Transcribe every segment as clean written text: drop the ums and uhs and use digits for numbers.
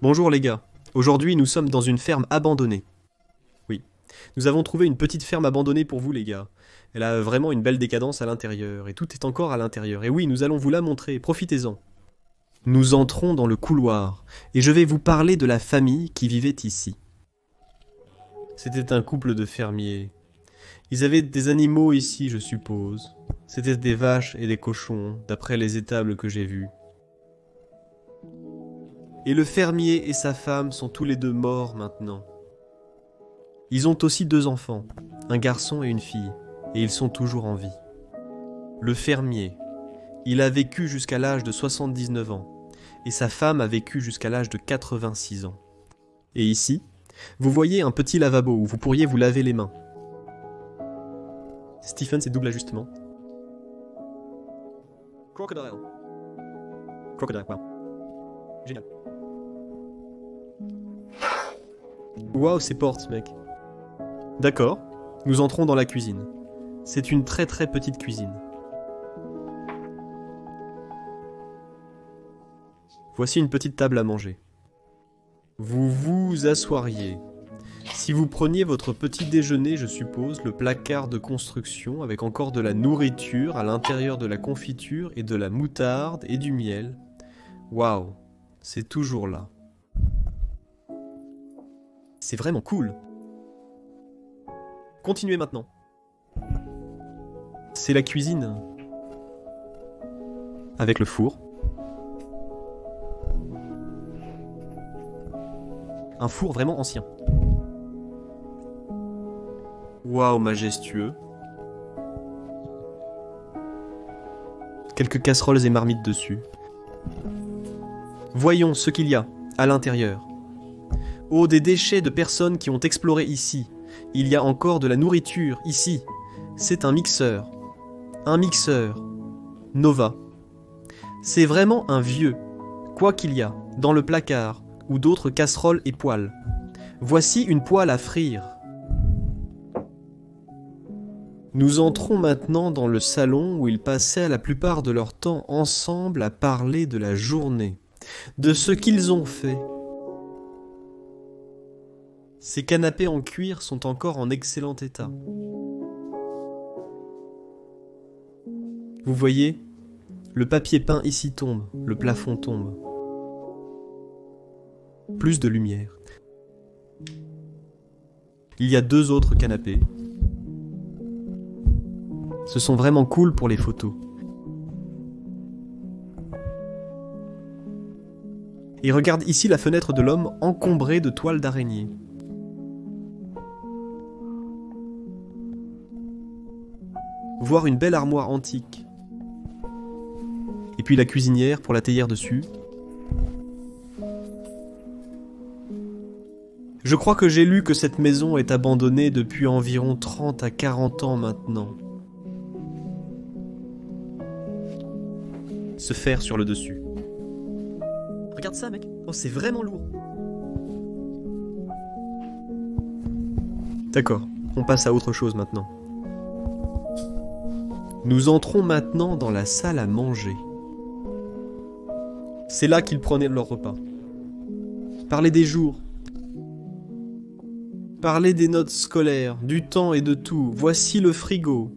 Bonjour les gars, aujourd'hui nous sommes dans une ferme abandonnée. Oui, nous avons trouvé une petite ferme abandonnée pour vous les gars. Elle a vraiment une belle décadence à l'intérieur, et tout est encore à l'intérieur. Et oui, nous allons vous la montrer, profitez-en. Nous entrons dans le couloir, et je vais vous parler de la famille qui vivait ici. C'était un couple de fermiers. Ils avaient des animaux ici, je suppose. C'étaient des vaches et des cochons, d'après les étables que j'ai vues. Et le fermier et sa femme sont tous les deux morts maintenant. Ils ont aussi 2 enfants, un garçon et une fille, et ils sont toujours en vie. Le fermier, il a vécu jusqu'à l'âge de 79 ans, et sa femme a vécu jusqu'à l'âge de 86 ans. Et ici, vous voyez un petit lavabo où vous pourriez vous laver les mains. Stephen, c'est double ajustement. Crocodile. Crocodile, wow. Génial. Waouh, ces portes, mec. D'accord, nous entrons dans la cuisine. C'est une très très petite cuisine. Voici une petite table à manger. Vous vous assoiriez. Si vous preniez votre petit déjeuner, je suppose, le placard de construction avec encore de la nourriture à l'intérieur de la confiture et de la moutarde et du miel. Waouh, c'est toujours là. C'est vraiment cool. Continuez maintenant. C'est la cuisine. Avec le four. Un four vraiment ancien. Waouh, majestueux. Quelques casseroles et marmites dessus. Voyons ce qu'il y a à l'intérieur. Oh, des déchets de personnes qui ont exploré ici. Il y a encore de la nourriture ici. C'est un mixeur. Un mixeur. Nova. C'est vraiment un vieux. Quoi qu'il y a, dans le placard, ou d'autres casseroles et poêles. Voici une poêle à frire. Nous entrons maintenant dans le salon où ils passaient la plupart de leur temps ensemble à parler de la journée, de ce qu'ils ont fait. Ces canapés en cuir sont encore en excellent état. Vous voyez, le papier peint ici tombe, le plafond tombe. Plus de lumière. Il y a 2 autres canapés. Ce sont vraiment cool pour les photos. Et regarde ici la fenêtre de l'homme encombrée de toiles d'araignée. Voir une belle armoire antique. Et puis la cuisinière pour la théière dessus. Je crois que j'ai lu que cette maison est abandonnée depuis environ 30 à 40 ans maintenant. Ce fer sur le dessus. Regarde ça, mec. Oh, c'est vraiment lourd. D'accord, on passe à autre chose maintenant. Nous entrons maintenant dans la salle à manger. C'est là qu'ils prenaient leur repas. Parler des jours. Parler des notes scolaires, du temps et de tout. Voici le frigo.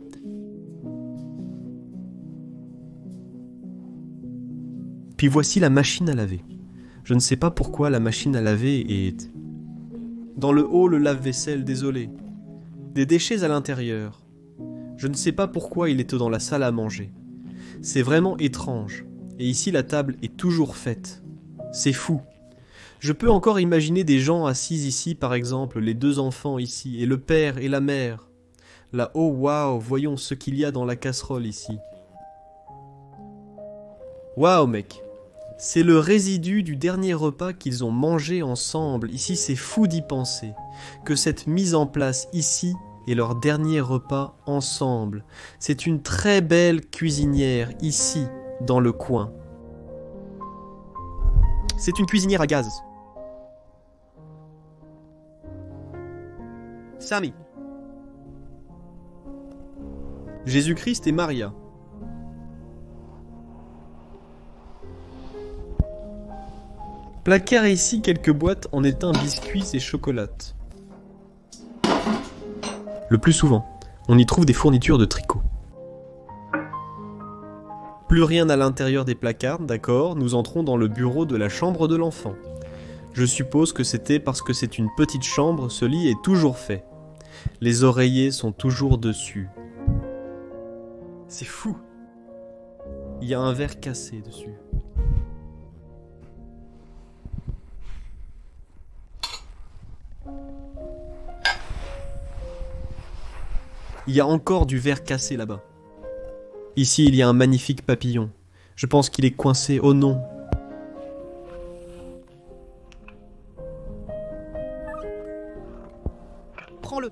Puis voici la machine à laver. Je ne sais pas pourquoi la machine à laver est... Dans le haut, le lave-vaisselle, désolé. Des déchets à l'intérieur. Je ne sais pas pourquoi il est dans la salle à manger. C'est vraiment étrange. Et ici, la table est toujours faite. C'est fou. Je peux encore imaginer des gens assis ici, par exemple, les 2 enfants ici, et le père et la mère. Là, oh waouh, voyons ce qu'il y a dans la casserole ici. Waouh, mec. C'est le résidu du dernier repas qu'ils ont mangé ensemble. Ici, c'est fou d'y penser. Que cette mise en place ici est leur dernier repas ensemble. C'est une très belle cuisinière ici, dans le coin. C'est une cuisinière à gaz. Sammy. Jésus-Christ et Maria. Placard ici quelques boîtes en étain biscuits et chocolate. Le plus souvent, on y trouve des fournitures de tricot. Plus rien à l'intérieur des placards, d'accord, nous entrons dans le bureau de la chambre de l'enfant. Je suppose que c'était parce que c'est une petite chambre, ce lit est toujours fait. Les oreillers sont toujours dessus. C'est fou. Il y a un verre cassé dessus. Il y a encore du verre cassé là-bas. Ici, il y a un magnifique papillon. Je pense qu'il est coincé. Oh non. Prends-le.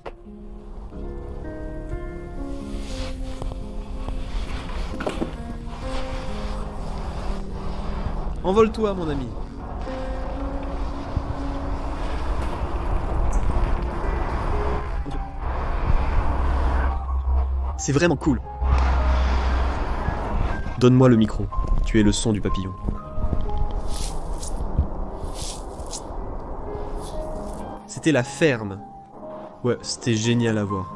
Envole-toi, mon ami. C'est vraiment cool. Donne-moi le micro. Tu es le son du papillon. C'était la ferme. Ouais, c'était génial à voir.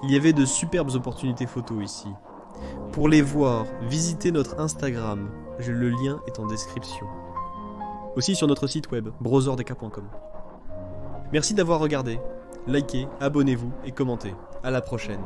Il y avait de superbes opportunités photos ici. Pour les voir, visitez notre Instagram. Le lien est en description. Aussi sur notre site web, brotherdeka.com. Merci d'avoir regardé. Likez, abonnez-vous et commentez. À la prochaine.